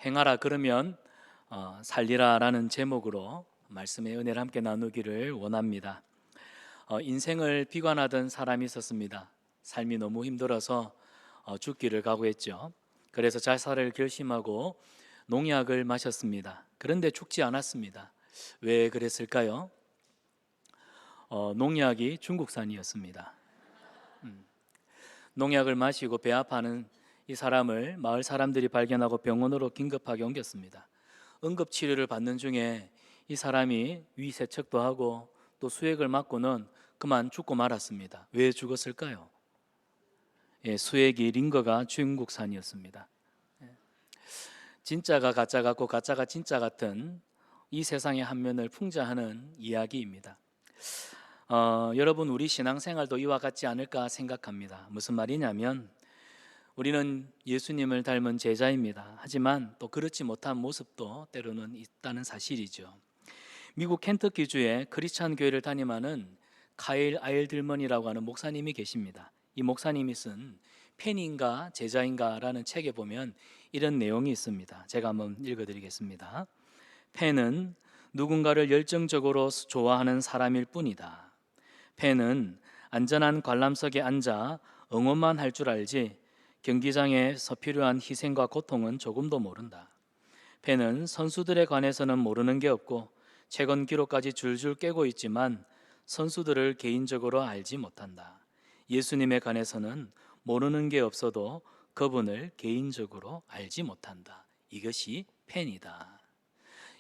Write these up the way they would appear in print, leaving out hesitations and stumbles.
행하라 그러면 살리라라는 제목으로 말씀의 은혜를 함께 나누기를 원합니다. 인생을 비관하던 사람이 있었습니다. 삶이 너무 힘들어서 죽기를 각오했죠. 그래서 자살을 결심하고 농약을 마셨습니다. 그런데 죽지 않았습니다. 왜 그랬을까요? 농약이 중국산이었습니다. 농약을 마시고 배 아파하는 이 사람을 마을 사람들이 발견하고 병원으로 긴급하게 옮겼습니다. 응급치료를 받는 중에 이 사람이 위세척도 하고 또 수액을 맞고는 그만 죽고 말았습니다. 왜 죽었을까요? 수액이 링거가 중국산이었습니다. 진짜가 가짜 같고 가짜가 진짜 같은 이 세상의 한 면을 풍자하는 이야기입니다. 여러분, 우리 신앙생활도 이와 같지 않을까 생각합니다. 무슨 말이냐면 우리는 예수님을 닮은 제자입니다. 하지만 또 그렇지 못한 모습도 때로는 있다는 사실이죠. 미국 켄터키주의 크리스찬 교회를 담임하는 카일 아일들먼이라고 하는 목사님이 계십니다. 이 목사님이 쓴 팬인가 제자인가라는 책에 보면 이런 내용이 있습니다. 제가 한번 읽어드리겠습니다. 팬은 누군가를 열정적으로 좋아하는 사람일 뿐이다. 팬은 안전한 관람석에 앉아 응원만 할 줄 알지 경기장에서 필요한 희생과 고통은 조금도 모른다. 팬은 선수들에 관해서는 모르는 게 없고 최근 기록까지 줄줄 깨고 있지만 선수들을 개인적으로 알지 못한다. 예수님에 관해서는 모르는 게 없어도 그분을 개인적으로 알지 못한다. 이것이 팬이다.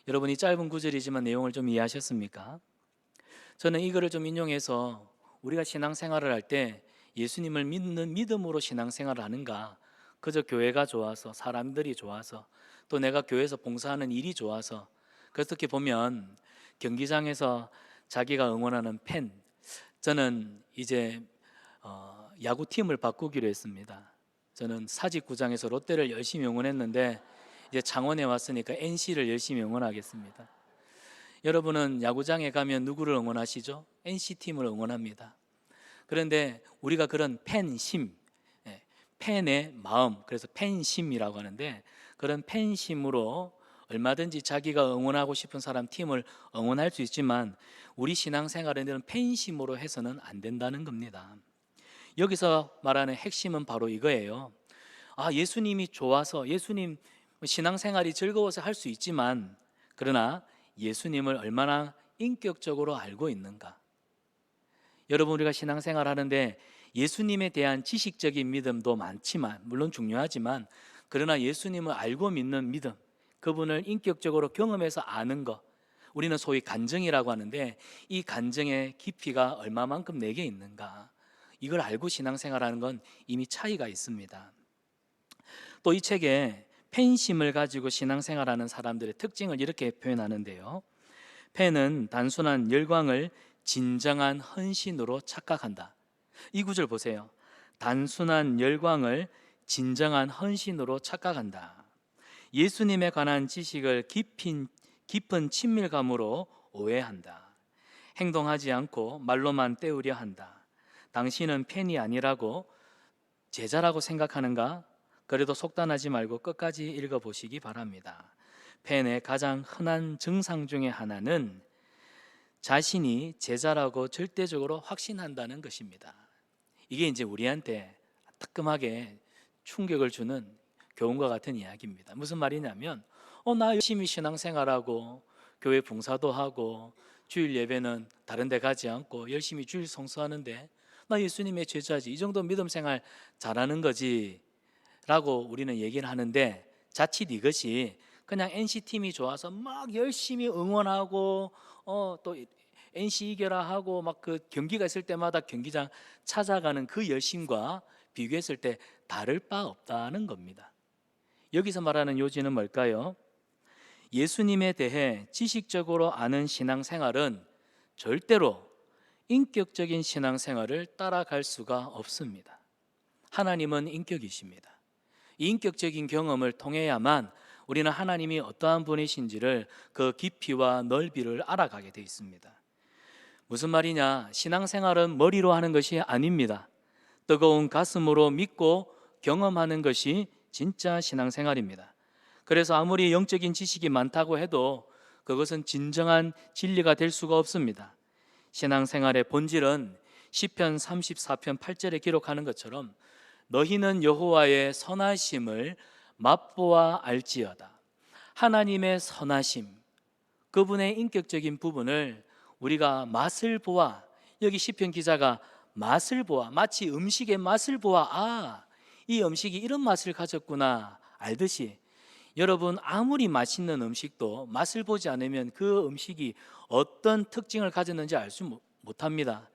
여러분, 이 짧은 구절이지만 내용을 좀 이해하셨습니까? 저는 이거를 좀 인용해서 우리가 신앙생활을 할 때 예수님을 믿는 믿음으로 신앙생활을 하는가, 그저 교회가 좋아서 사람들이 좋아서 또 내가 교회에서 봉사하는 일이 좋아서, 그래서 어떻게 보면 경기장에서 자기가 응원하는 팬, 저는 이제 야구팀을 바꾸기로 했습니다. 저는 사직구장에서 롯데를 열심히 응원했는데 이제 창원에 왔으니까 NC를 열심히 응원하겠습니다. 여러분은 야구장에 가면 누구를 응원하시죠? NC팀을 응원합니다. 그런데 우리가 그런 팬심, 팬의 마음, 그래서 팬심이라고 하는데 그런 팬심으로 얼마든지 자기가 응원하고 싶은 사람 팀을 응원할 수 있지만 우리 신앙생활에는 팬심으로 해서는 안 된다는 겁니다. 여기서 말하는 핵심은 바로 이거예요. 예수님이 좋아서 예수님 신앙생활이 즐거워서 할 수 있지만 그러나 예수님을 얼마나 인격적으로 알고 있는가. 여러분, 우리가 신앙생활 하는데 예수님에 대한 지식적인 믿음도 많지만 물론 중요하지만 그러나 예수님을 알고 믿는 믿음, 그분을 인격적으로 경험해서 아는 것, 우리는 소위 간증이라고 하는데 이 간증의 깊이가 얼마만큼 내게 있는가, 이걸 알고 신앙생활하는 건 이미 차이가 있습니다. 또 이 책에 팬심을 가지고 신앙생활하는 사람들의 특징을 이렇게 표현하는데요. 팬은 단순한 열광을 진정한 헌신으로 착각한다. 이 구절 보세요. 단순한 열광을 진정한 헌신으로 착각한다. 예수님에 관한 지식을 깊은 친밀감으로 오해한다. 행동하지 않고 말로만 때우려 한다. 당신은 팬이 아니라고 제자라고 생각하는가? 그래도 속단하지 말고 끝까지 읽어보시기 바랍니다. 팬의 가장 흔한 증상 중에 하나는 자신이 제자라고 절대적으로 확신한다는 것입니다. 이게 이제 우리한테 따끔하게 충격을 주는 교훈과 같은 이야기입니다. 무슨 말이냐면 나 열심히 신앙생활하고 교회 봉사도 하고 주일 예배는 다른 데 가지 않고 열심히 주일 성수하는데 나 예수님의 제자지, 이 정도 믿음 생활 잘하는 거지 라고 우리는 얘기를 하는데 자칫 이것이 그냥 NC팀이 좋아서 막 열심히 응원하고 또 NC 이겨라 하고 막 그 경기가 있을 때마다 경기장 찾아가는 그 열심과 비교했을 때 다를 바 없다는 겁니다. 여기서 말하는 요지는 뭘까요? 예수님에 대해 지식적으로 아는 신앙생활은 절대로 인격적인 신앙생활을 따라갈 수가 없습니다. 하나님은 인격이십니다. 이 인격적인 경험을 통해야만 우리는 하나님이 어떠한 분이신지를 그 깊이와 넓이를 알아가게 되어 있습니다. 무슨 말이냐? 신앙생활은 머리로 하는 것이 아닙니다. 뜨거운 가슴으로 믿고 경험하는 것이 진짜 신앙생활입니다. 그래서 아무리 영적인 지식이 많다고 해도 그것은 진정한 진리가 될 수가 없습니다. 신앙생활의 본질은 시편 34편 8절에 기록하는 것처럼 너희는 여호와의 선하심을 맛보아 알지어다. 하나님의 선하심, 그분의 인격적인 부분을 우리가 맛을 보아, 여기 시편 기자가 맛을 보아, 마치 음식의 맛을 보아, 이 음식이 이런 맛을 가졌구나 알듯이, 여러분 아무리 맛있는 음식도 맛을 보지 않으면 그 음식이 어떤 특징을 가졌는지 알 수 못합니다.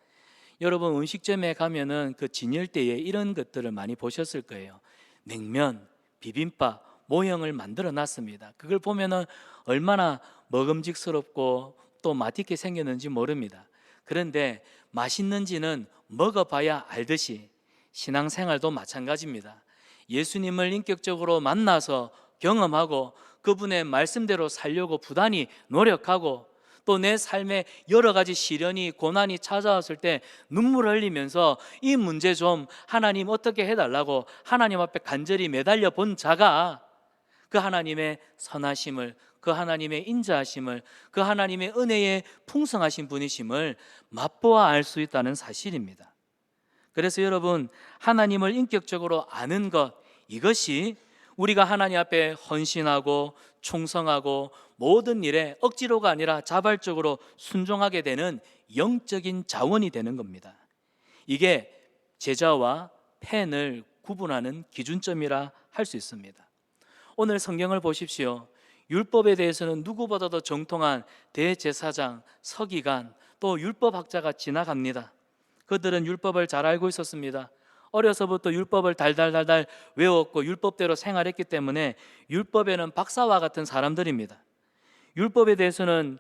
여러분 음식점에 가면은 그 진열대에 이런 것들을 많이 보셨을 거예요. 냉면, 비빔밥 모형을 만들어 놨습니다. 그걸 보면은 얼마나 먹음직스럽고 또 맛있게 생겼는지 모릅니다. 그런데 맛있는지는 먹어봐야 알듯이 신앙생활도 마찬가지입니다. 예수님을 인격적으로 만나서 경험하고 그분의 말씀대로 살려고 부단히 노력하고 또 내 삶에 여러 가지 시련이 고난이 찾아왔을 때 눈물을 흘리면서 이 문제 좀 하나님 어떻게 해달라고 하나님 앞에 간절히 매달려 본 자가 그 하나님의 선하심을, 그 하나님의 인자하심을, 그 하나님의 은혜의 풍성하신 분이심을 맛보아 알 수 있다는 사실입니다. 그래서 여러분 하나님을 인격적으로 아는 것, 이것이 우리가 하나님 앞에 헌신하고 충성하고 모든 일에 억지로가 아니라 자발적으로 순종하게 되는 영적인 자원이 되는 겁니다. 이게 제자와 팬을 구분하는 기준점이라 할 수 있습니다. 오늘 성경을 보십시오. 율법에 대해서는 누구보다도 정통한 대제사장, 서기관, 또 율법학자가 지나갑니다. 그들은 율법을 잘 알고 있었습니다. 어려서부터 율법을 달달달달 외웠고 율법대로 생활했기 때문에 율법에는 박사와 같은 사람들입니다. 율법에 대해서는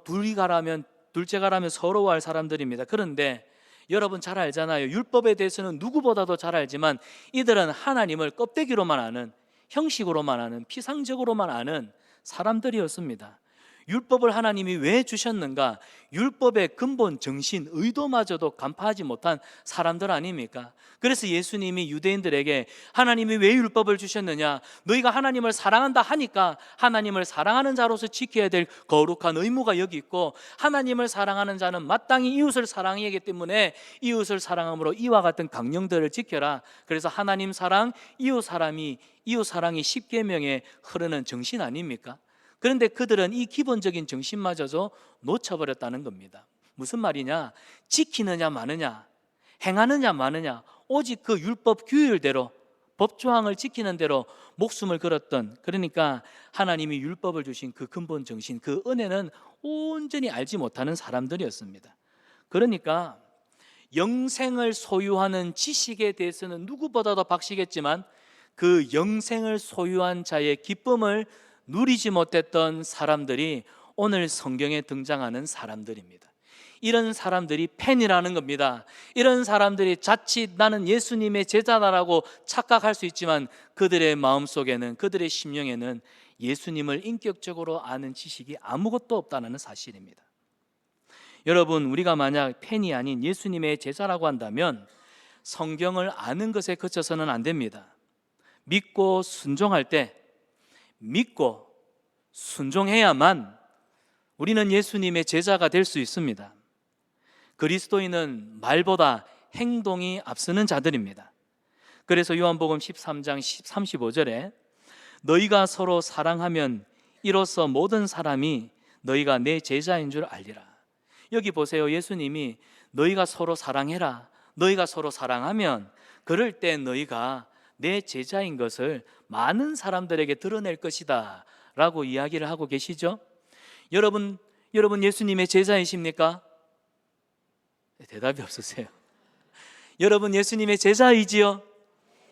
둘이 가라면 둘째 가라면 서러워할 사람들입니다. 그런데 여러분 잘 알잖아요. 율법에 대해서는 누구보다도 잘 알지만 이들은 하나님을 껍데기로만 아는, 형식으로만 아는, 피상적으로만 아는 사람들이었습니다. 율법을 하나님이 왜 주셨는가? 율법의 근본 정신, 의도마저도 간파하지 못한 사람들 아닙니까? 그래서 예수님이 유대인들에게 하나님이 왜 율법을 주셨느냐? 너희가 하나님을 사랑한다 하니까 하나님을 사랑하는 자로서 지켜야 될 거룩한 의무가 여기 있고, 하나님을 사랑하는 자는 마땅히 이웃을 사랑해야 하기 때문에 이웃을 사랑함으로 이와 같은 강령들을 지켜라. 그래서 하나님 사랑, 이웃 사랑이 10계명에 흐르는 정신 아닙니까? 그런데 그들은 이 기본적인 정신마저도 놓쳐버렸다는 겁니다. 무슨 말이냐? 지키느냐 마느냐, 행하느냐 마느냐, 오직 그 율법 규율대로, 법조항을 지키는 대로 목숨을 걸었던, 그러니까 하나님이 율법을 주신 그 근본 정신, 그 은혜는 온전히 알지 못하는 사람들이었습니다. 그러니까 영생을 소유하는 지식에 대해서는 누구보다도 박시겠지만 그 영생을 소유한 자의 기쁨을 누리지 못했던 사람들이 오늘 성경에 등장하는 사람들입니다. 이런 사람들이 팬이라는 겁니다. 이런 사람들이 자칫 나는 예수님의 제자다라고 착각할 수 있지만 그들의 마음속에는, 그들의 심령에는 예수님을 인격적으로 아는 지식이 아무것도 없다는 사실입니다. 여러분, 우리가 만약 팬이 아닌 예수님의 제자라고 한다면 성경을 아는 것에 그쳐서는 안 됩니다. 믿고 순종할 때, 믿고 순종해야만 우리는 예수님의 제자가 될 수 있습니다. 그리스도인은 말보다 행동이 앞서는 자들입니다. 그래서 요한복음 13장 35절에 너희가 서로 사랑하면 이로써 모든 사람이 너희가 내 제자인 줄 알리라. 여기 보세요. 예수님이 너희가 서로 사랑해라, 너희가 서로 사랑하면 그럴 때 너희가 내 제자인 것을 많은 사람들에게 드러낼 것이다 라고 이야기를 하고 계시죠. 여러분 예수님의 제자이십니까? 대답이 없으세요. 여러분 예수님의 제자이지요?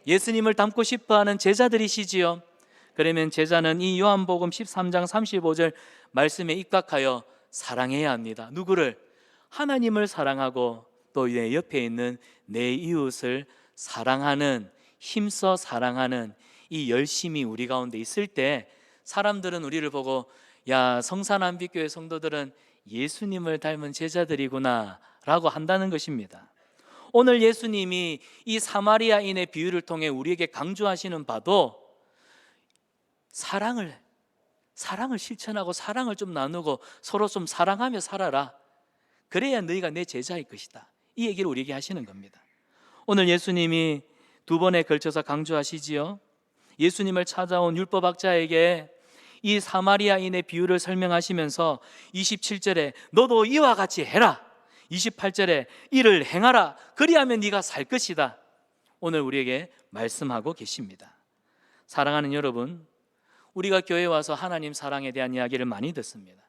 예수님을 닮고 싶어하는 제자들이시지요? 그러면 제자는 이 요한복음 13장 35절 말씀에 입각하여 사랑해야 합니다. 누구를? 하나님을 사랑하고 또 내 옆에 있는 내 이웃을 사랑하는, 힘써 사랑하는 이 열심이 우리 가운데 있을 때 사람들은 우리를 보고 야, 성산안빛교회 성도들은 예수님을 닮은 제자들이구나 라고 한다는 것입니다. 오늘 예수님이 이 사마리아인의 비유를 통해 우리에게 강조하시는 바도 사랑을 실천하고 사랑을 좀 나누고 서로 좀 사랑하며 살아라. 그래야 너희가 내 제자일 것이다. 이 얘기를 우리에게 하시는 겁니다. 오늘 예수님이 두 번에 걸쳐서 강조하시지요. 예수님을 찾아온 율법학자에게 이 사마리아인의 비유를 설명하시면서 27절에 너도 이와 같이 해라, 28절에 이를 행하라, 그리하면 네가 살 것이다. 오늘 우리에게 말씀하고 계십니다. 사랑하는 여러분, 우리가 교회에 와서 하나님 사랑에 대한 이야기를 많이 듣습니다.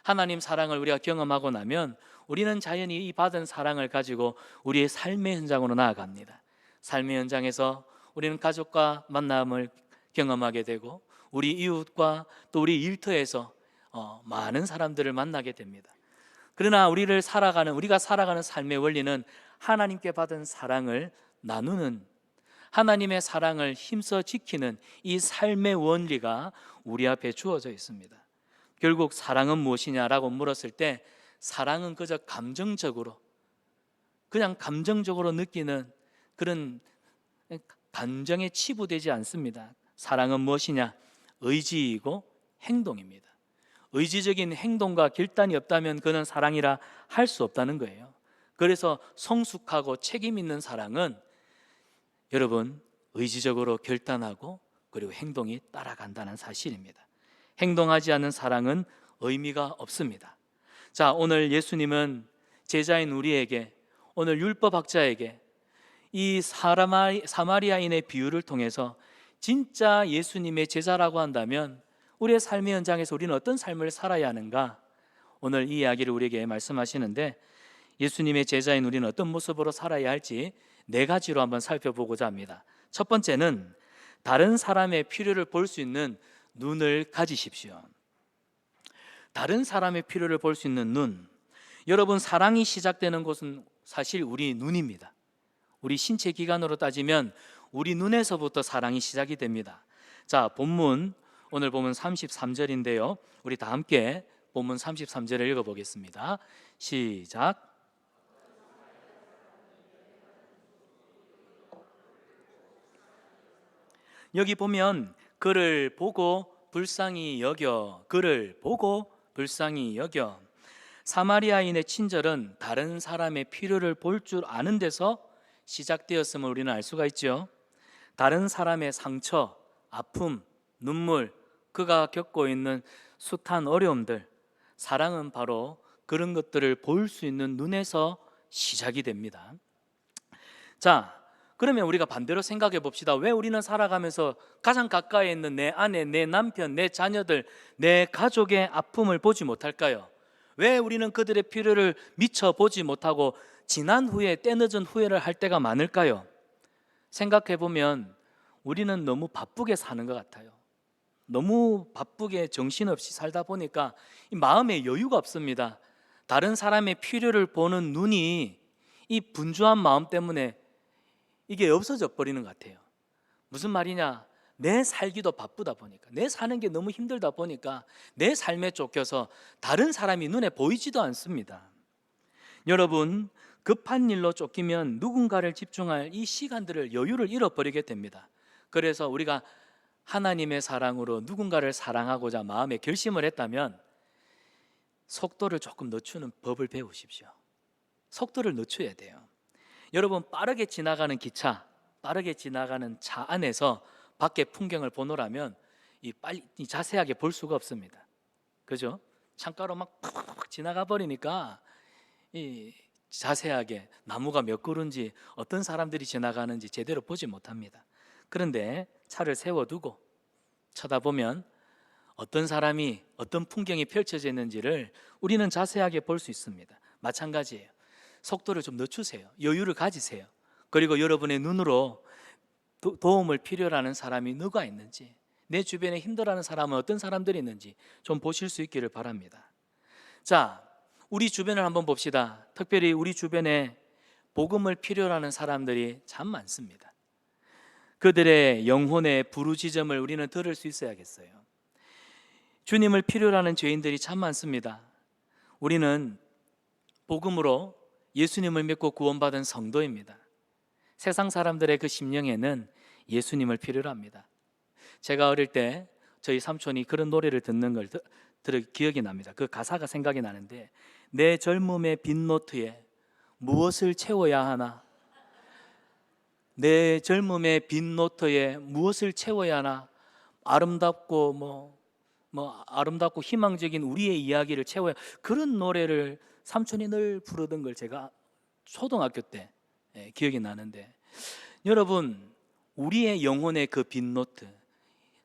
하나님 사랑을 우리가 경험하고 나면 우리는 자연히 이 받은 사랑을 가지고 우리의 삶의 현장으로 나아갑니다. 삶의 현장에서 우리는 가족과 만남을 경험하게 되고 우리 이웃과 또 우리 일터에서 많은 사람들을 만나게 됩니다. 그러나 우리가 살아가는 삶의 원리는 하나님께 받은 사랑을 나누는, 하나님의 사랑을 힘써 지키는 이 삶의 원리가 우리 앞에 주어져 있습니다. 결국 사랑은 무엇이냐라고 물었을 때 사랑은 그저 그냥 감정적으로 느끼는 그런 감정에 치부되지 않습니다. 사랑은 무엇이냐? 의지이고 행동입니다. 의지적인 행동과 결단이 없다면 그는 사랑이라 할 수 없다는 거예요. 그래서 성숙하고 책임 있는 사랑은 여러분 의지적으로 결단하고 그리고 행동이 따라간다는 사실입니다. 행동하지 않는 사랑은 의미가 없습니다. 자, 오늘 예수님은 제자인 우리에게, 오늘 율법학자에게 이 사마리아인의 비유를 통해서 진짜 예수님의 제자라고 한다면 우리의 삶의 현장에서 우리는 어떤 삶을 살아야 하는가, 오늘 이 이야기를 우리에게 말씀하시는데 예수님의 제자인 우리는 어떤 모습으로 살아야 할지 네 가지로 한번 살펴보고자 합니다. 첫 번째는 다른 사람의 필요를 볼 수 있는 눈을 가지십시오. 다른 사람의 필요를 볼 수 있는 눈. 여러분, 사랑이 시작되는 곳은 사실 우리 눈입니다. 우리 신체 기관으로 따지면 우리 눈에서부터 사랑이 시작이 됩니다. 자, 오늘 본문 33절인데요 우리 다 함께 본문 33절을 읽어보겠습니다. 시작. 여기 보면 그를 보고 불쌍히 여겨, 사마리아인의 친절은 다른 사람의 필요를 볼 줄 아는 데서 시작되었음을 우리는 알 수가 있죠. 다른 사람의 상처, 아픔, 눈물, 그가 겪고 있는 숱한 어려움들, 사랑은 바로 그런 것들을 볼 수 있는 눈에서 시작이 됩니다. 자, 그러면 우리가 반대로 생각해 봅시다. 왜 우리는 살아가면서 가장 가까이 있는 내 아내, 내 남편, 내 자녀들, 내 가족의 아픔을 보지 못할까요? 왜 우리는 그들의 필요를 미처 보지 못하고 지난 후에 때늦은 후회를 할 때가 많을까요? 생각해 보면 우리는 너무 바쁘게 사는 것 같아요. 너무 바쁘게 정신없이 살다 보니까 이 마음에 여유가 없습니다. 다른 사람의 필요를 보는 눈이 이 분주한 마음 때문에 이게 없어져 버리는 것 같아요. 무슨 말이냐? 내 살기도 바쁘다 보니까, 내 사는 게 너무 힘들다 보니까 내 삶에 쫓겨서 다른 사람이 눈에 보이지도 않습니다. 여러분, 급한 일로 쫓기면 누군가를 집중할 이 시간들을, 여유를 잃어버리게 됩니다. 그래서 우리가 하나님의 사랑으로 누군가를 사랑하고자 마음에 결심을 했다면 속도를 조금 늦추는 법을 배우십시오. 속도를 늦춰야 돼요. 여러분, 빠르게 지나가는 기차, 빠르게 지나가는 차 안에서 밖에 풍경을 보노라면 빨리 자세하게 볼 수가 없습니다. 그죠? 창가로 막 푹 지나가 버리니까 자세하게 나무가 몇 그루인지 어떤 사람들이 지나가는지 제대로 보지 못합니다. 그런데 차를 세워두고 쳐다보면 어떤 사람이 어떤 풍경이 펼쳐져 있는지를 우리는 자세하게 볼 수 있습니다. 마찬가지예요. 속도를 좀 늦추세요. 여유를 가지세요. 그리고 여러분의 눈으로 도움을 필요로 하는 사람이 누가 있는지, 내 주변에 힘들어하는 사람은 어떤 사람들이 있는지 좀 보실 수 있기를 바랍니다. 자, 우리 주변을 한번 봅시다. 특별히 우리 주변에 복음을 필요로 하는 사람들이 참 많습니다. 그들의 영혼의 부르짖음을 우리는 들을 수 있어야겠어요. 주님을 필요로 하는 죄인들이 참 많습니다. 우리는 복음으로 예수님을 믿고 구원받은 성도입니다. 세상 사람들의 그 심령에는 예수님을 필요로 합니다. 제가 어릴 때 저희 삼촌이 그런 노래를 듣는 걸 들어 기억이 납니다. 그 가사가 생각이 나는데, 내 젊음의 빈노트에 무엇을 채워야 하나, 내 젊음의 빈노트에 무엇을 채워야 하나, 아름답고 아름답고 희망적인 우리의 이야기를 채워야, 그런 노래를 삼촌이 늘 부르던 걸 제가 초등학교 때 기억이 나는데, 여러분, 우리의 영혼의 그 빈노트,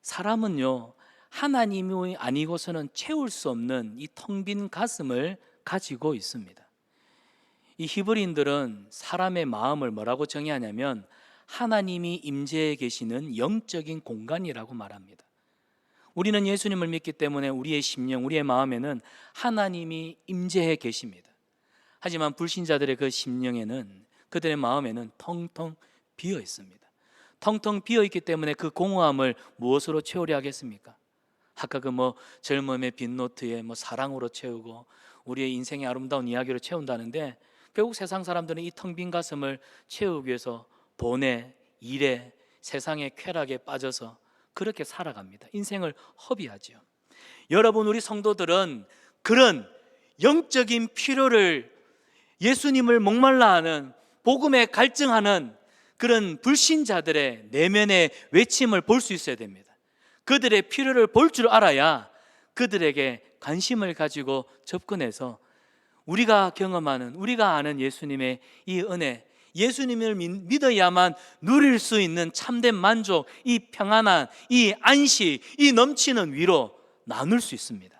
사람은요 하나님이 아니고서는 채울 수 없는 이 텅 빈 가슴을 가지고 있습니다. 이 히브리인들은 사람의 마음을 뭐라고 정의하냐면 하나님이 임재해 계시는 영적인 공간이라고 말합니다. 우리는 예수님을 믿기 때문에 우리의 심령, 우리의 마음에는 하나님이 임재해 계십니다. 하지만 불신자들의 그 심령에는, 그들의 마음에는 텅텅 비어 있습니다. 텅텅 비어 있기 때문에 그 공허함을 무엇으로 채우려 하겠습니까? 아까 그 젊음의 빈노트에 사랑으로 채우고 우리의 인생의 아름다운 이야기로 채운다는데, 결국 세상 사람들은 이 텅 빈 가슴을 채우기 위해서 돈에, 일에, 세상의 쾌락에 빠져서 그렇게 살아갑니다. 인생을 허비하죠. 여러분, 우리 성도들은 그런 영적인 필요를, 예수님을 목말라 하는, 복음에 갈증하는 그런 불신자들의 내면의 외침을 볼 수 있어야 됩니다. 그들의 필요를 볼 줄 알아야 그들에게 관심을 가지고 접근해서 우리가 경험하는, 우리가 아는 예수님의 이 은혜, 예수님을 믿어야만 누릴 수 있는 참된 만족, 이 평안한, 이 안식, 이 넘치는 위로 나눌 수 있습니다.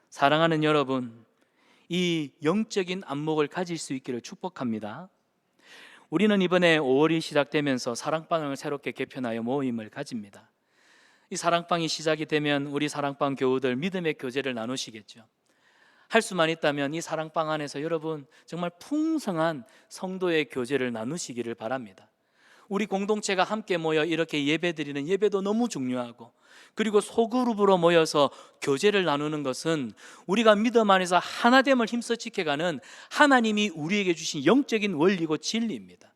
사랑하는 여러분, 이 영적인 안목을 가질 수 있기를 축복합니다. 우리는 이번에 5월이 시작되면서 사랑방을 새롭게 개편하여 모임을 가집니다. 이 사랑방이 시작이 되면 우리 사랑방 교우들 믿음의 교제를 나누시겠죠. 할 수만 있다면 이 사랑방 안에서 여러분 정말 풍성한 성도의 교제를 나누시기를 바랍니다. 우리 공동체가 함께 모여 이렇게 예배드리는 예배도 너무 중요하고, 그리고 소그룹으로 모여서 교제를 나누는 것은 우리가 믿음 안에서 하나됨을 힘써 지켜가는 하나님이 우리에게 주신 영적인 원리고 진리입니다.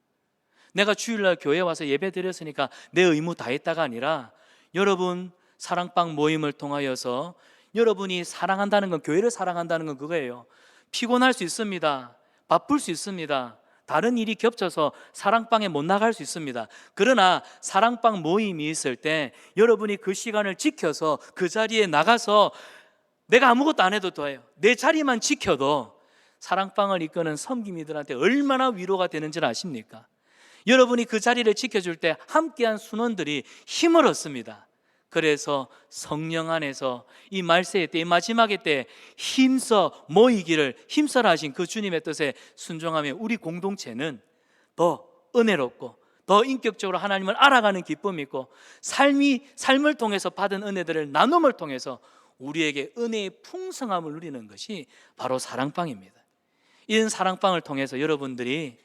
내가 주일날 교회 와서 예배 드렸으니까 내 의무 다 했다가 아니라, 여러분 사랑방 모임을 통하여서 여러분이 사랑한다는 건, 교회를 사랑한다는 건 그거예요. 피곤할 수 있습니다. 바쁠 수 있습니다. 다른 일이 겹쳐서 사랑방에 못 나갈 수 있습니다. 그러나 사랑방 모임이 있을 때 여러분이 그 시간을 지켜서 그 자리에 나가서 내가 아무것도 안 해도 돼요. 내 자리만 지켜도 사랑방을 이끄는 섬김이들한테 얼마나 위로가 되는지를 아십니까? 여러분이 그 자리를 지켜줄 때 함께한 순원들이 힘을 얻습니다. 그래서 성령 안에서 이 말세의 때, 이 마지막의 때 힘써 모이기를 힘써라 하신 그 주님의 뜻에 순종하며 우리 공동체는 더 은혜롭고 더 인격적으로 하나님을 알아가는 기쁨이 있고, 삶을 통해서 받은 은혜들을 나눔을 통해서 우리에게 은혜의 풍성함을 누리는 것이 바로 사랑방입니다. 이런 사랑방을 통해서 여러분들이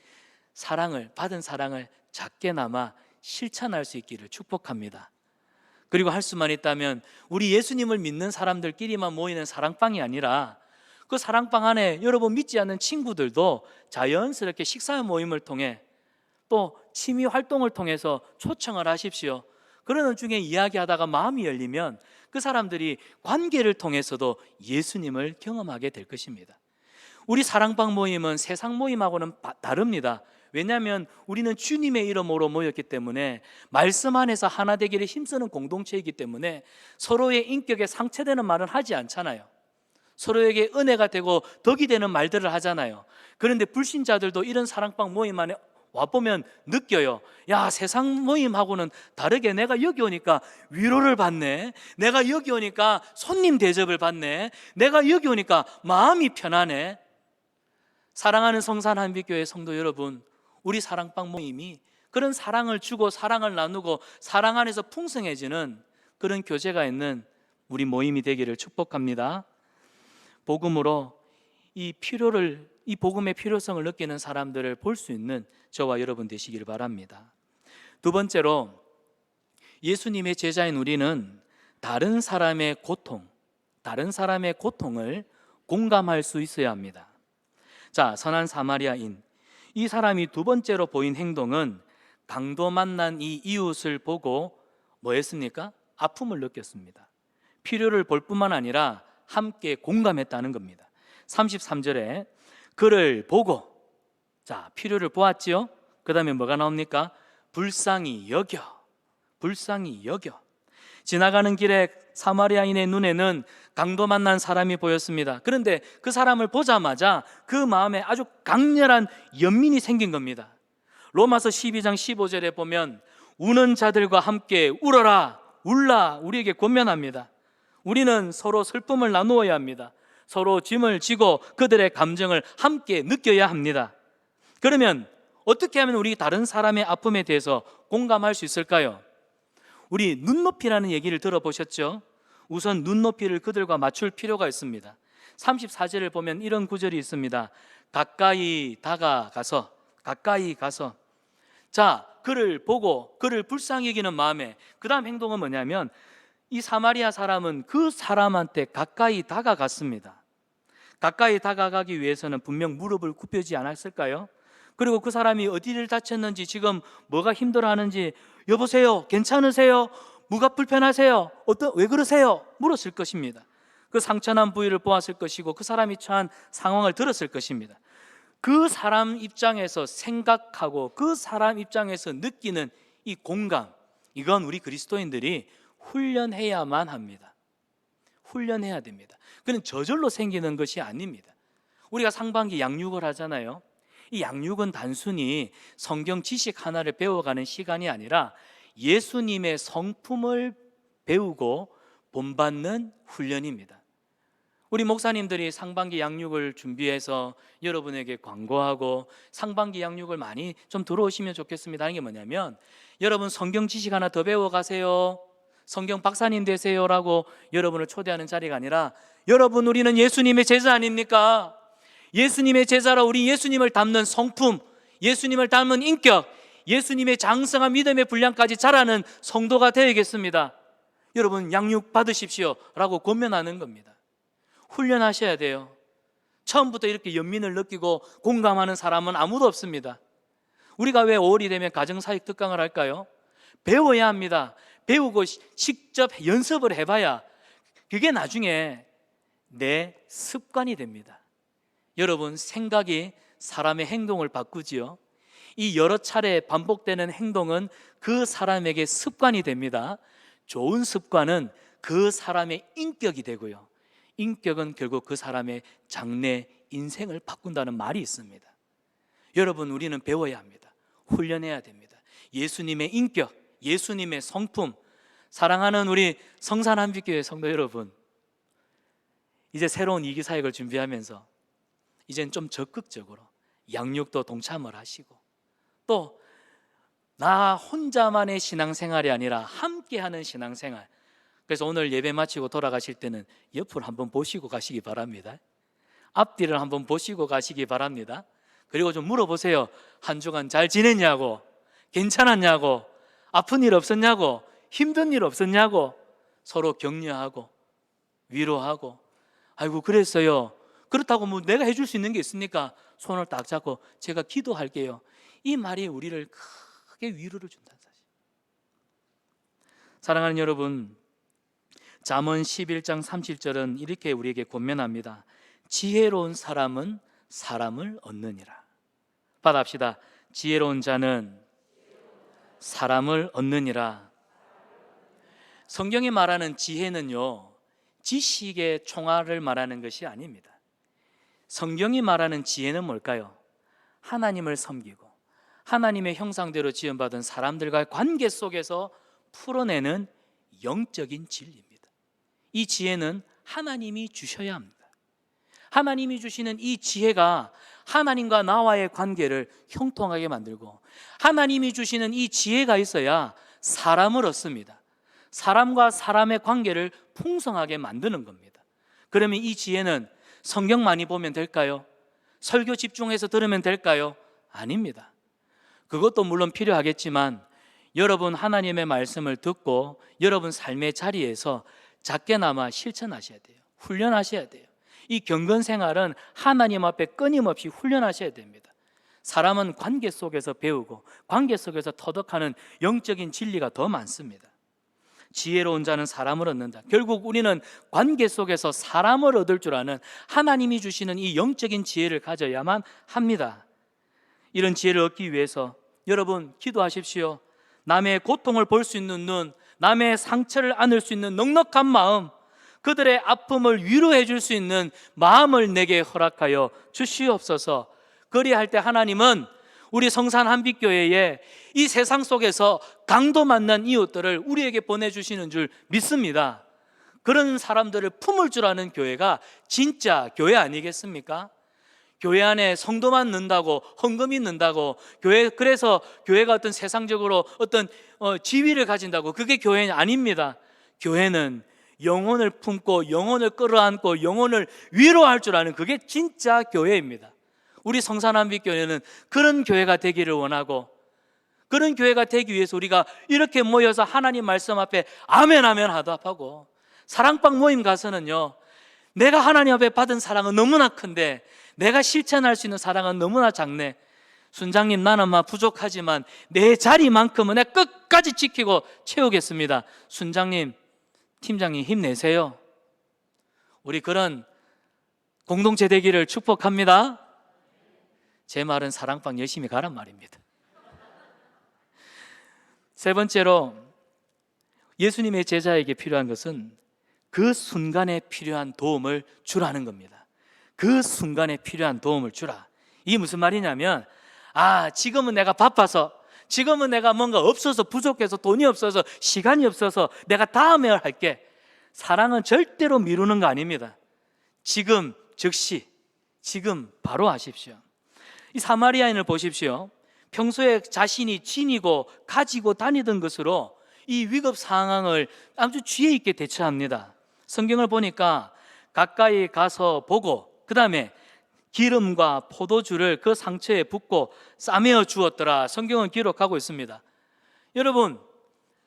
받은 사랑을 작게나마 실천할 수 있기를 축복합니다. 그리고 할 수만 있다면 우리 예수님을 믿는 사람들끼리만 모이는 사랑방이 아니라 그 사랑방 안에 여러분 믿지 않는 친구들도 자연스럽게 식사 모임을 통해 또 취미 활동을 통해서 초청을 하십시오. 그러는 중에 이야기하다가 마음이 열리면 그 사람들이 관계를 통해서도 예수님을 경험하게 될 것입니다. 우리 사랑방 모임은 세상 모임하고는 다릅니다. 왜냐하면 우리는 주님의 이름으로 모였기 때문에 말씀 안에서 하나 되기를 힘쓰는 공동체이기 때문에 서로의 인격에 상처되는 말은 하지 않잖아요. 서로에게 은혜가 되고 덕이 되는 말들을 하잖아요. 그런데 불신자들도 이런 사랑방 모임 안에 와보면 느껴요. 야, 세상 모임하고는 다르게 내가 여기 오니까 위로를 받네. 내가 여기 오니까 손님 대접을 받네. 내가 여기 오니까 마음이 편하네. 사랑하는 성산 한빛교회 성도 여러분, 우리 사랑방 모임이 그런 사랑을 주고 사랑을 나누고 사랑 안에서 풍성해지는 그런 교제가 있는 우리 모임이 되기를 축복합니다. 복음으로 이 복음의 필요성을 느끼는 사람들을 볼 수 있는 저와 여러분 되시기를 바랍니다. 두 번째로, 예수님의 제자인 우리는 다른 사람의 고통을 공감할 수 있어야 합니다. 자, 선한 사마리아인, 이 사람이 두 번째로 보인 행동은 강도 만난 이 이웃을 보고 뭐 했습니까? 아픔을 느꼈습니다. 필요를 볼 뿐만 아니라 함께 공감했다는 겁니다. 33절에 그를 보고, 자, 필요를 보았지요. 그 다음에 뭐가 나옵니까? 불쌍히 여겨. 불쌍히 여겨. 지나가는 길에 사마리아인의 눈에는 강도 만난 사람이 보였습니다. 그런데 그 사람을 보자마자 그 마음에 아주 강렬한 연민이 생긴 겁니다. 로마서 12장 15절에 보면 우는 자들과 함께 울어라, 울라 우리에게 권면합니다. 우리는 서로 슬픔을 나누어야 합니다. 서로 짐을 지고 그들의 감정을 함께 느껴야 합니다. 그러면 어떻게 하면 우리 다른 사람의 아픔에 대해서 공감할 수 있을까요? 우리 눈높이라는 얘기를 들어보셨죠? 우선 눈높이를 그들과 맞출 필요가 있습니다. 34절을 보면 이런 구절이 있습니다. 가까이 다가가서, 가까이 가서, 자, 그를 보고 그를 불쌍히 여기는 마음에, 그 다음 행동은 뭐냐면 이 사마리아 사람은 그 사람한테 가까이 다가갔습니다. 가까이 다가가기 위해서는 분명 무릎을 굽히지 않았을까요? 그리고 그 사람이 어디를 다쳤는지, 지금 뭐가 힘들어하는지, 여보세요, 괜찮으세요? 뭐가 불편하세요? 왜 그러세요? 물었을 것입니다. 그 상처난 부위를 보았을 것이고 그 사람이 처한 상황을 들었을 것입니다. 그 사람 입장에서 생각하고 그 사람 입장에서 느끼는 이 공감, 이건 우리 그리스도인들이 훈련해야만 합니다. 훈련해야 됩니다. 그건 저절로 생기는 것이 아닙니다. 우리가 상반기 양육을 하잖아요. 이 양육은 단순히 성경 지식 하나를 배워가는 시간이 아니라 예수님의 성품을 배우고 본받는 훈련입니다. 우리 목사님들이 상반기 양육을 준비해서 여러분에게 광고하고 상반기 양육을 많이 좀 들어오시면 좋겠습니다 하는 게 뭐냐면, 여러분 성경 지식 하나 더 배워가세요, 성경 박사님 되세요라고 여러분을 초대하는 자리가 아니라, 여러분 우리는 예수님의 제자 아닙니까? 예수님의 제자라 우리 예수님을 닮는 성품, 예수님을 닮은 인격, 예수님의 장성한 믿음의 분량까지 자라는 성도가 되어야겠습니다. 여러분 양육 받으십시오 라고 권면하는 겁니다. 훈련하셔야 돼요. 처음부터 이렇게 연민을 느끼고 공감하는 사람은 아무도 없습니다. 우리가 왜 5월이 되면 가정사역 특강을 할까요? 배워야 합니다. 배우고 직접 연습을 해봐야 그게 나중에 내 습관이 됩니다. 여러분, 생각이 사람의 행동을 바꾸지요. 이 여러 차례 반복되는 행동은 그 사람에게 습관이 됩니다. 좋은 습관은 그 사람의 인격이 되고요, 인격은 결국 그 사람의 장래 인생을 바꾼다는 말이 있습니다. 여러분, 우리는 배워야 합니다. 훈련해야 됩니다. 예수님의 인격, 예수님의 성품. 사랑하는 우리 성산한빛교회 성도 여러분, 이제 새로운 2기 사역을 준비하면서 이젠 좀 적극적으로 양육도 동참을 하시고, 또 나 혼자만의 신앙생활이 아니라 함께하는 신앙생활. 그래서 오늘 예배 마치고 돌아가실 때는 옆을 한번 보시고 가시기 바랍니다. 앞뒤를 한번 보시고 가시기 바랍니다. 그리고 좀 물어보세요. 한 주간 잘 지냈냐고, 괜찮았냐고, 아픈 일 없었냐고, 힘든 일 없었냐고. 서로 격려하고 위로하고, 아이고 그랬어요, 그렇다고 뭐 내가 해줄 수 있는 게 있습니까? 손을 딱 잡고 제가 기도할게요. 이 말이 우리를 크게 위로를 준다는 사실. 사랑하는 여러분, 잠언 11장 30절은 이렇게 우리에게 권면합니다. 지혜로운 사람은 사람을 얻느니라. 받아합시다. 지혜로운 자는 사람을 얻느니라. 성경이 말하는 지혜는요, 지식의 총알을 말하는 것이 아닙니다. 성경이 말하는 지혜는 뭘까요? 하나님을 섬기고 하나님의 형상대로 지음받은 사람들과의 관계 속에서 풀어내는 영적인 진리입니다. 이 지혜는 하나님이 주셔야 합니다. 하나님이 주시는 이 지혜가 하나님과 나와의 관계를 형통하게 만들고, 하나님이 주시는 이 지혜가 있어야 사람을 얻습니다. 사람과 사람의 관계를 풍성하게 만드는 겁니다. 그러면 이 지혜는 성경 많이 보면 될까요? 설교 집중해서 들으면 될까요? 아닙니다. 그것도 물론 필요하겠지만 여러분 하나님의 말씀을 듣고 여러분 삶의 자리에서 작게나마 실천하셔야 돼요. 훈련하셔야 돼요. 이 경건 생활은 하나님 앞에 끊임없이 훈련하셔야 됩니다. 사람은 관계 속에서 배우고 관계 속에서 터득하는 영적인 진리가 더 많습니다. 지혜로운 자는 사람을 얻는다. 결국 우리는 관계 속에서 사람을 얻을 줄 아는 하나님이 주시는 이 영적인 지혜를 가져야만 합니다. 이런 지혜를 얻기 위해서 여러분 기도하십시오. 남의 고통을 볼 수 있는 눈, 남의 상처를 안을 수 있는 넉넉한 마음, 그들의 아픔을 위로해 줄 수 있는 마음을 내게 허락하여 주시옵소서. 그리할 때 하나님은 우리 성산 한빛교회에 이 세상 속에서 강도 만난 이웃들을 우리에게 보내주시는 줄 믿습니다. 그런 사람들을 품을 줄 아는 교회가 진짜 교회 아니겠습니까? 교회 안에 성도만 넣는다고, 헌금이 넣는다고, 그래서 교회가 어떤 세상적으로 어떤 지위를 가진다고, 그게 교회는 아닙니다. 교회는 영혼을 품고 영혼을 끌어안고 영혼을 위로할 줄 아는, 그게 진짜 교회입니다. 우리 성산한빛교회는 그런 교회가 되기를 원하고, 그런 교회가 되기 위해서 우리가 이렇게 모여서 하나님 말씀 앞에 아멘 아멘 하답하고, 사랑방 모임 가서는요, 내가 하나님 앞에 받은 사랑은 너무나 큰데 내가 실천할 수 있는 사랑은 너무나 작네. 순장님, 나는 막 부족하지만 내 자리만큼은 내가 끝까지 지키고 채우겠습니다. 순장님, 팀장님 힘내세요. 우리 그런 공동체 되기를 축복합니다. 제 말은 사랑방 열심히 가란 말입니다. 세 번째로, 예수님의 제자에게 필요한 것은 그 순간에 필요한 도움을 주라는 겁니다. 그 순간에 필요한 도움을 주라. 이게 무슨 말이냐면, 지금은 내가 바빠서, 지금은 내가 뭔가 없어서, 부족해서, 돈이 없어서, 시간이 없어서 내가 다음에 할게. 사랑은 절대로 미루는 거 아닙니다. 지금 즉시, 지금 바로 하십시오. 이 사마리아인을 보십시오. 평소에 자신이 지니고 가지고 다니던 것으로 이 위급 상황을 아주 지혜 있게 대처합니다. 성경을 보니까 가까이 가서 보고, 그 다음에 기름과 포도주를 그 상처에 붓고 싸매어 주었더라. 성경은 기록하고 있습니다. 여러분,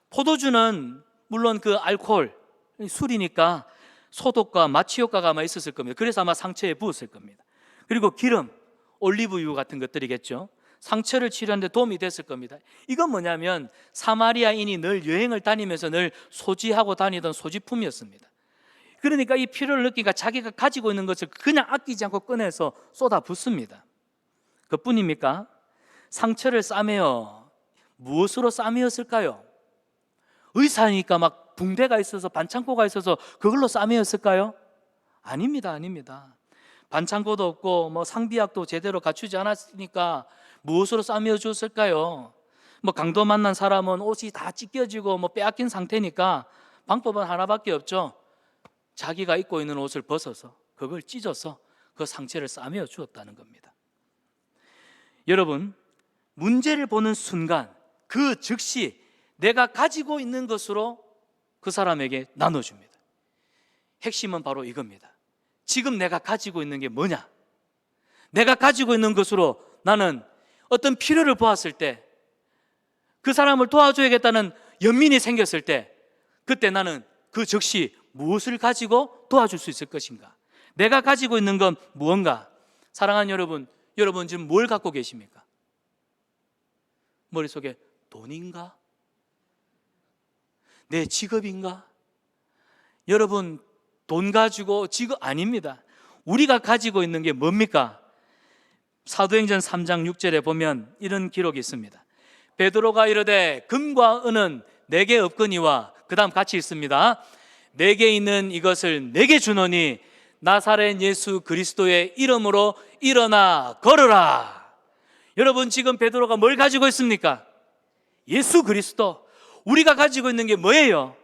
포도주는 물론 그 알코올, 술이니까 소독과 마취 효과가 아마 있었을 겁니다. 그래서 아마 상처에 부었을 겁니다. 그리고 기름, 올리브유 같은 것들이겠죠. 상처를 치료하는 데 도움이 됐을 겁니다. 이건 뭐냐면 사마리아인이 늘 여행을 다니면서 늘 소지하고 다니던 소지품이었습니다. 그러니까 이 필요를 느끼니까 자기가 가지고 있는 것을 그냥 아끼지 않고 꺼내서 쏟아 붓습니다. 그뿐입니까? 상처를 싸매어 무엇으로 싸매었을까요? 의사니까 막 붕대가 있어서, 반창고가 있어서 그걸로 싸매었을까요? 아닙니다, 아닙니다. 반창고도 없고 뭐 상비약도 제대로 갖추지 않았으니까 무엇으로 싸매어 주었을까요? 뭐 강도 만난 사람은 옷이 다 찢겨지고 뭐 빼앗긴 상태니까 방법은 하나밖에 없죠. 자기가 입고 있는 옷을 벗어서 그걸 찢어서 그 상처를 싸매어 주었다는 겁니다. 여러분, 문제를 보는 순간 그 즉시 내가 가지고 있는 것으로 그 사람에게 나눠줍니다. 핵심은 바로 이겁니다. 지금 내가 가지고 있는 게 뭐냐? 내가 가지고 있는 것으로 나는 어떤 필요를 보았을 때, 그 사람을 도와줘야겠다는 연민이 생겼을 때, 그때 나는 그 즉시 무엇을 가지고 도와줄 수 있을 것인가? 내가 가지고 있는 건 무언가? 사랑하는 여러분, 여러분 지금 뭘 갖고 계십니까? 머릿속에 돈인가? 내 직업인가? 여러분, 돈 가지고 직업 아닙니다. 우리가 가지고 있는 게 뭡니까? 사도행전 3장 6절에 보면 이런 기록이 있습니다. 베드로가 이르되 금과 은은 내게 없거니와, 그 다음 같이 있습니다. 내게 있는 이것을 내게 주노니 나사렛 예수 그리스도의 이름으로 일어나 걸으라. 여러분, 지금 베드로가 뭘 가지고 있습니까? 예수 그리스도. 우리가 가지고 있는 게 뭐예요?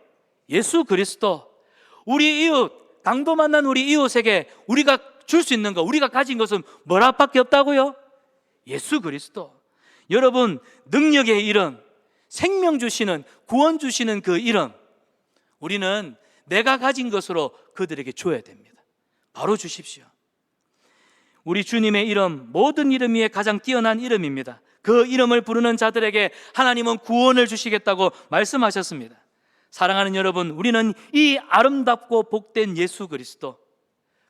예수 그리스도. 우리 이웃, 강도 만난 우리 이웃에게 우리가 줄 수 있는 거, 우리가 가진 것은 뭐라밖에 없다고요? 예수 그리스도. 여러분, 능력의 이름, 생명 주시는, 구원 주시는 그 이름, 우리는 내가 가진 것으로 그들에게 줘야 됩니다. 바로 주십시오. 우리 주님의 이름, 모든 이름 위에 가장 뛰어난 이름입니다. 그 이름을 부르는 자들에게 하나님은 구원을 주시겠다고 말씀하셨습니다. 사랑하는 여러분, 우리는 이 아름답고 복된 예수 그리스도,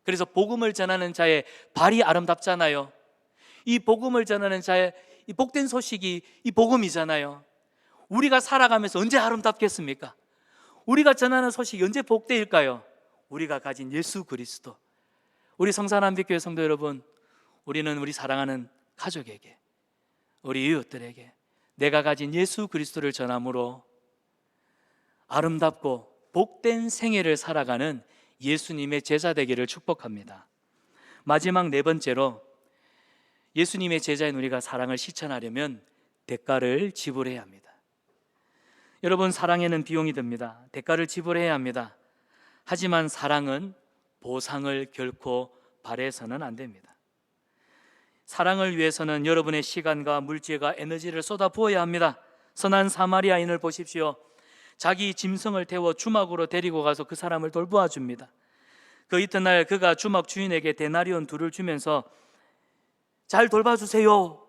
그래서 복음을 전하는 자의 발이 아름답잖아요. 이 복음을 전하는 자의 이 복된 소식이 이 복음이잖아요. 우리가 살아가면서 언제 아름답겠습니까? 우리가 전하는 소식이 언제 복되일까요? 우리가 가진 예수 그리스도. 우리 성산한빛교회 성도 여러분, 우리는 우리 사랑하는 가족에게, 우리 이웃들에게 내가 가진 예수 그리스도를 전함으로 아름답고 복된 생애를 살아가는 예수님의 제자 되기를 축복합니다. 마지막 네 번째로, 예수님의 제자인 우리가 사랑을 실천하려면 대가를 지불해야 합니다. 여러분, 사랑에는 비용이 듭니다. 대가를 지불해야 합니다. 하지만 사랑은 보상을 결코 바래서는 안 됩니다. 사랑을 위해서는 여러분의 시간과 물질과 에너지를 쏟아 부어야 합니다. 선한 사마리아인을 보십시오. 자기 짐승을 태워 주막으로 데리고 가서 그 사람을 돌보아 줍니다. 그 이튿날 그가 주막 주인에게 데나리온 2를 주면서 잘 돌봐주세요.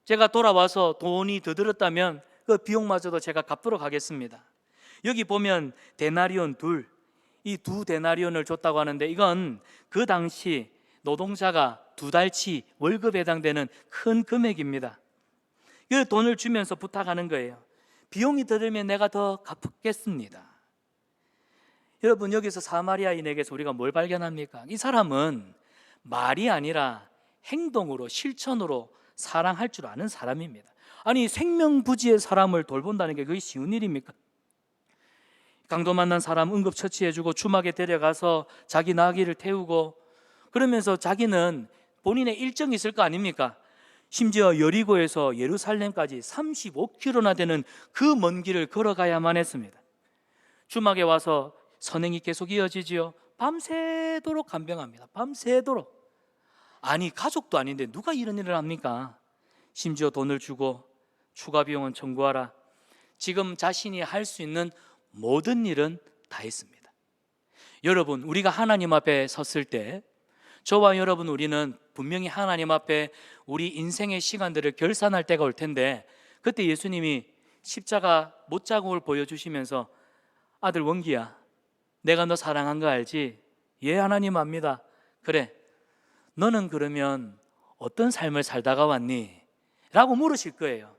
제가 돌아와서 돈이 더 들었다면 그 비용마저도 제가 갚도록 하겠습니다. 여기 보면 데나리온 2, 이 2데나리온을 줬다고 하는데 이건 그 당시 노동자가 2달치 월급에 해당되는 큰 금액입니다. 그 돈을 주면서 부탁하는 거예요. 비용이 더 들면 내가 더 갚겠습니다. 여러분, 여기서 사마리아인에게서 우리가 뭘 발견합니까? 이 사람은 말이 아니라 행동으로, 실천으로 사랑할 줄 아는 사람입니다. 아니, 생명부지의 사람을 돌본다는 게 그게 쉬운 일입니까? 강도 만난 사람 응급처치해주고 주막에 데려가서 자기 나귀를 태우고, 그러면서 자기는 본인의 일정이 있을 거 아닙니까? 심지어 여리고에서 예루살렘까지 35km나 되는 그 먼 길을 걸어가야만 했습니다. 주막에 와서 선행이 계속 이어지지요. 밤새도록 간병합니다. 밤새도록. 아니, 가족도 아닌데 누가 이런 일을 합니까? 심지어 돈을 주고 추가 비용은 청구하라. 지금 자신이 할 수 있는 모든 일은 다 했습니다. 여러분, 우리가 하나님 앞에 섰을 때 저와 여러분, 우리는 분명히 하나님 앞에 우리 인생의 시간들을 결산할 때가 올 텐데, 그때 예수님이 십자가 못자국을 보여주시면서 아들 원기야, 내가 너 사랑한 거 알지? 예, 하나님 압니다. 그래, 너는 그러면 어떤 삶을 살다가 왔니? 라고 물으실 거예요.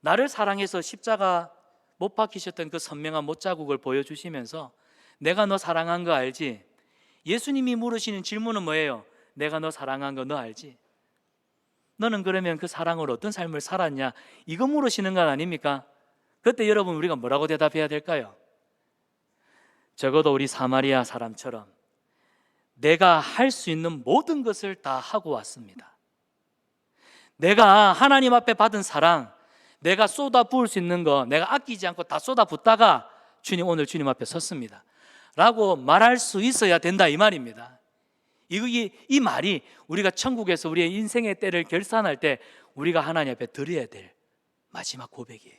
나를 사랑해서 십자가 못 박히셨던 그 선명한 못자국을 보여주시면서 내가 너 사랑한 거 알지? 예수님이 물으시는 질문은 뭐예요? 내가 너 사랑한 거 너 알지? 너는 그러면 그 사랑으로 어떤 삶을 살았냐? 이거 물으시는 건 아닙니까? 그때 여러분, 우리가 뭐라고 대답해야 될까요? 적어도 우리 사마리아 사람처럼 내가 할 수 있는 모든 것을 다 하고 왔습니다. 내가 하나님 앞에 받은 사랑, 내가 쏟아 부을 수 있는 거 내가 아끼지 않고 다 쏟아 붓다가 주님, 오늘 주님 앞에 섰습니다 라고 말할 수 있어야 된다, 이 말입니다. 이 말이 우리가 천국에서 우리의 인생의 때를 결산할 때 우리가 하나님 앞에 드려야 될 마지막 고백이에요.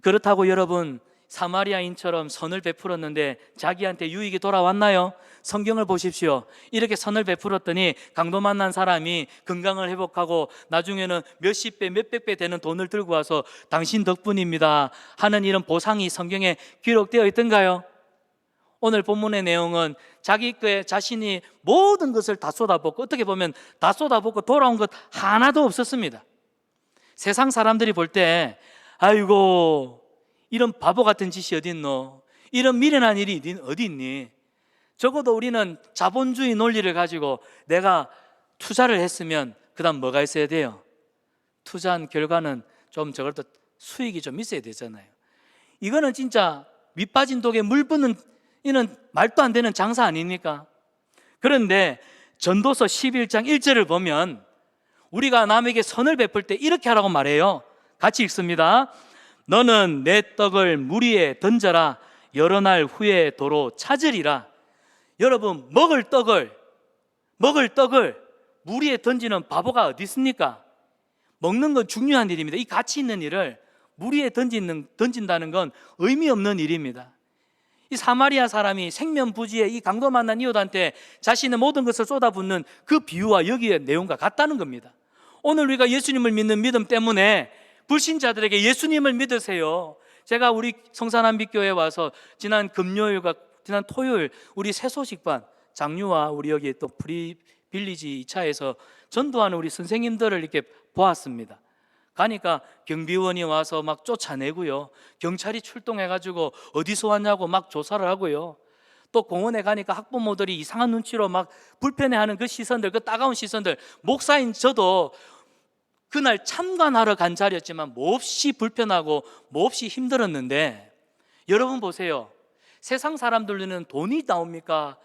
그렇다고 여러분, 사마리아인처럼 선을 베풀었는데 자기한테 유익이 돌아왔나요? 성경을 보십시오. 이렇게 선을 베풀었더니 강도 만난 사람이 건강을 회복하고 나중에는 몇십 배, 몇백 배 되는 돈을 들고 와서 당신 덕분입니다 하는 이런 보상이 성경에 기록되어 있던가요? 오늘 본문의 내용은 자신이 모든 것을 다 쏟아붓고, 어떻게 보면 다 쏟아붓고 돌아온 것 하나도 없었습니다. 세상 사람들이 볼 때 아이고, 이런 바보 같은 짓이 어디 있노? 이런 미련한 일이 어디 있니? 적어도 우리는 자본주의 논리를 가지고 내가 투자를 했으면 그 다음 뭐가 있어야 돼요? 투자한 결과는 좀 적어도 수익이 좀 있어야 되잖아요. 이거는 진짜 밑빠진 독에 물 붓는, 이는 말도 안 되는 장사 아닙니까? 그런데 전도서 11장 1절을 보면 우리가 남에게 선을 베풀 때 이렇게 하라고 말해요. 같이 읽습니다. 너는 내 떡을 물 위에 던져라. 여러 날 후에 도로 찾으리라. 여러분, 먹을 떡을 물 위에 던지는 바보가 어디 있습니까? 먹는 건 중요한 일입니다. 이 가치 있는 일을 물 위에 던진다는 건 의미 없는 일입니다. 이 사마리아 사람이 생면부지에 이 강도 만난 이웃한테 자신의 모든 것을 쏟아붓는 그 비유와 여기의 내용과 같다는 겁니다. 오늘 우리가 예수님을 믿는 믿음 때문에 불신자들에게 예수님을 믿으세요. 제가 우리 성산한빛교회에 와서 지난 금요일과 지난 토요일 우리 새소식반 장류와 우리 여기 또 프리빌리지 2차에서 전도하는 우리 선생님들을 이렇게 보았습니다. 가니까 경비원이 와서 막 쫓아내고요. 경찰이 출동해가지고 어디서 왔냐고 막 조사를 하고요. 또 공원에 가니까 학부모들이 이상한 눈치로 막 불편해하는 그 시선들, 그 따가운 시선들. 목사인 저도 그날 참관하러 간 자리였지만 몹시 불편하고 몹시 힘들었는데, 여러분 보세요. 세상 사람들은 돈이 나옵니까?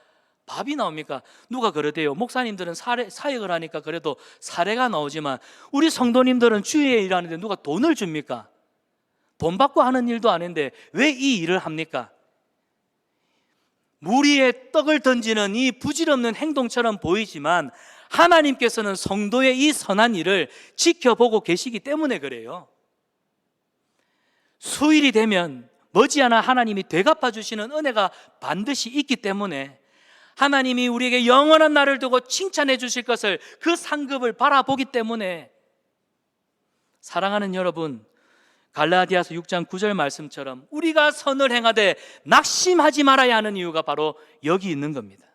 밥이 나옵니까? 누가 그러대요. 목사님들은 사역을 하니까 그래도 사례가 나오지만 우리 성도님들은 주의 일하는데 누가 돈을 줍니까? 돈 받고 하는 일도 아닌데 왜 이 일을 합니까? 물 위에 떡을 던지는 이 부질없는 행동처럼 보이지만 하나님께서는 성도의 이 선한 일을 지켜보고 계시기 때문에 그래요. 수일이 되면 머지않아 하나님이 되갚아 주시는 은혜가 반드시 있기 때문에 하나님이 우리에게 영원한 날을 두고 칭찬해 주실 것을, 그 상급을 바라보기 때문에, 사랑하는 여러분, 갈라디아서 6장 9절 말씀처럼 우리가 선을 행하되 낙심하지 말아야 하는 이유가 바로 여기 있는 겁니다.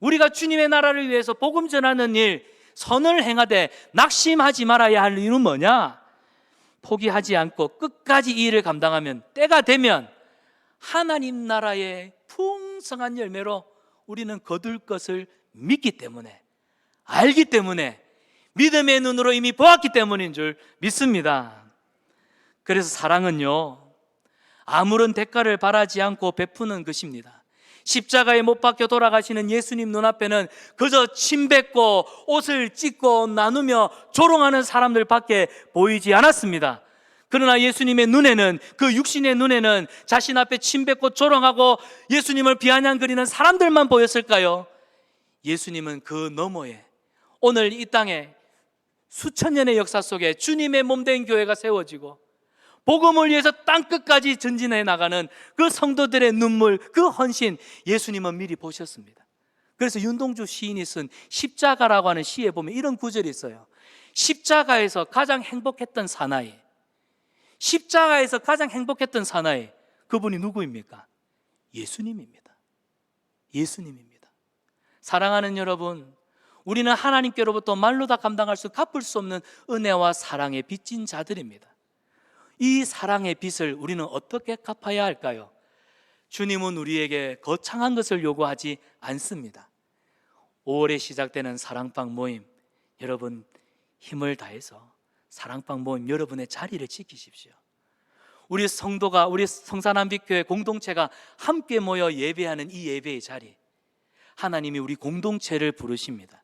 우리가 주님의 나라를 위해서 복음 전하는 일, 선을 행하되 낙심하지 말아야 할 이유는 뭐냐? 포기하지 않고 끝까지 이 일을 감당하면 때가 되면 하나님 나라의 풍성한 열매로 우리는 거둘 것을 믿기 때문에, 알기 때문에, 믿음의 눈으로 이미 보았기 때문인 줄 믿습니다. 그래서 사랑은요, 아무런 대가를 바라지 않고 베푸는 것입니다. 십자가에 못 박혀 돌아가시는 예수님 눈앞에는 그저 침 뱉고 옷을 찢고 나누며 조롱하는 사람들밖에 보이지 않았습니다. 그러나 예수님의 눈에는, 그 육신의 눈에는 자신 앞에 침 뱉고 조롱하고 예수님을 비아냥거리는 사람들만 보였을까요? 예수님은 그 너머에, 오늘 이 땅에 수천 년의 역사 속에 주님의 몸된 교회가 세워지고 복음을 위해서 땅끝까지 전진해 나가는 그 성도들의 눈물, 그 헌신, 예수님은 미리 보셨습니다. 그래서 윤동주 시인이 쓴 십자가라고 하는 시에 보면 이런 구절이 있어요. 십자가에서 가장 행복했던 사나이, 십자가에서 가장 행복했던 사나이, 그분이 누구입니까? 예수님입니다. 예수님입니다. 사랑하는 여러분, 우리는 하나님께로부터 말로 다 감당할 수, 갚을 수 없는 은혜와 사랑에 빚진 자들입니다. 이 사랑의 빚을 우리는 어떻게 갚아야 할까요? 주님은 우리에게 거창한 것을 요구하지 않습니다. 5월에 시작되는 사랑방 모임, 여러분 힘을 다해서 사랑방 모임 여러분의 자리를 지키십시오. 우리 성도가, 우리 성산한빛교회 공동체가 함께 모여 예배하는 이 예배의 자리, 하나님이 우리 공동체를 부르십니다.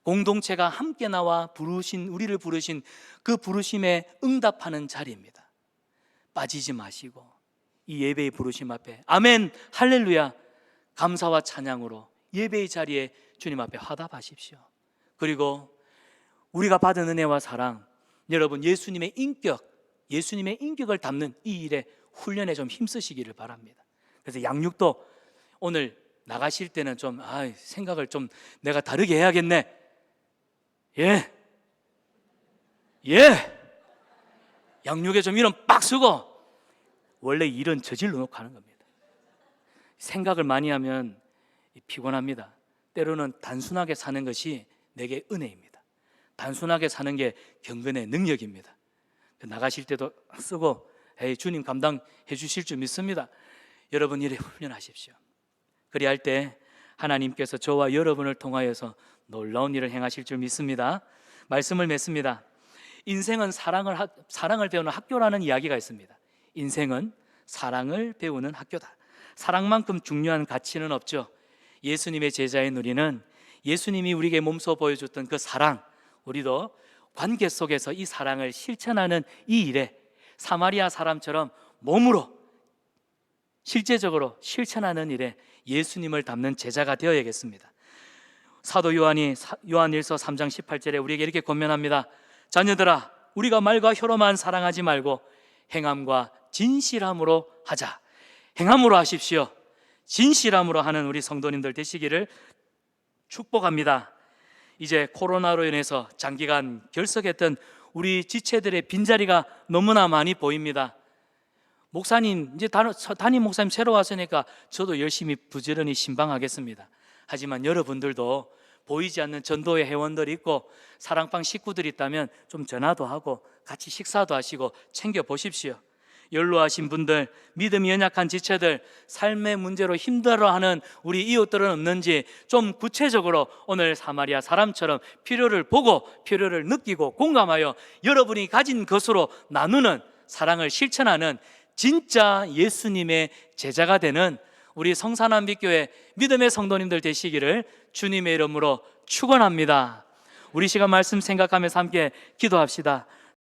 공동체가 함께 나와 우리를 부르신 그 부르심에 응답하는 자리입니다. 빠지지 마시고 이 예배의 부르심 앞에 아멘, 할렐루야, 감사와 찬양으로 예배의 자리에 주님 앞에 화답하십시오. 그리고 우리가 받은 은혜와 사랑, 여러분 예수님의 인격을 담는 이 일에 훈련에 좀 힘쓰시기를 바랍니다. 그래서 양육도 오늘 나가실 때는 좀 생각을 좀 내가 다르게 해야겠네. 예. 양육에 좀 이런 빡 쓰고, 원래 일은 저질러 놓고 하는 겁니다. 생각을 많이 하면 피곤합니다. 때로는 단순하게 사는 것이 내게 은혜입니다. 단순하게 사는 게 경건의 능력입니다. 나가실 때도 쓰고 주님 감당해 주실 줄 믿습니다. 여러분 이래 훈련하십시오. 그리할 때 하나님께서 저와 여러분을 통하여서 놀라운 일을 행하실 줄 믿습니다. 말씀을 맺습니다. 인생은 사랑을 배우는 학교라는 이야기가 있습니다. 인생은 사랑을 배우는 학교다. 사랑만큼 중요한 가치는 없죠. 예수님의 제자인 우리는 예수님이 우리에게 몸소 보여줬던 그 사랑, 우리도 관계 속에서 이 사랑을 실천하는 이 일에 사마리아 사람처럼 몸으로 실제적으로 실천하는 일에 예수님을 닮는 제자가 되어야겠습니다. 사도 요한이 요한일서 3장 18절에 우리에게 이렇게 권면합니다. 자녀들아, 우리가 말과 혀로만 사랑하지 말고 행함과 진실함으로 하자. 행함으로 하십시오. 진실함으로 하는 우리 성도님들 되시기를 축복합니다. 이제 코로나로 인해서 장기간 결석했던 우리 지체들의 빈자리가 너무나 많이 보입니다. 목사님, 이제 담임 목사님 새로 왔으니까 저도 열심히 부지런히 신방하겠습니다. 하지만 여러분들도 보이지 않는 전도회 회원들이 있고 사랑방 식구들이 있다면 좀 전화도 하고 같이 식사도 하시고 챙겨 보십시오. 연로하신 분들, 믿음이 연약한 지체들, 삶의 문제로 힘들어하는 우리 이웃들은 없는지 좀 구체적으로 오늘 사마리아 사람처럼 필요를 보고 필요를 느끼고 공감하여 여러분이 가진 것으로 나누는, 사랑을 실천하는 진짜 예수님의 제자가 되는 우리 성산한빛교회 믿음의 성도님들 되시기를 주님의 이름으로 축원합니다. 우리 시간 말씀 생각하면서 함께 기도합시다.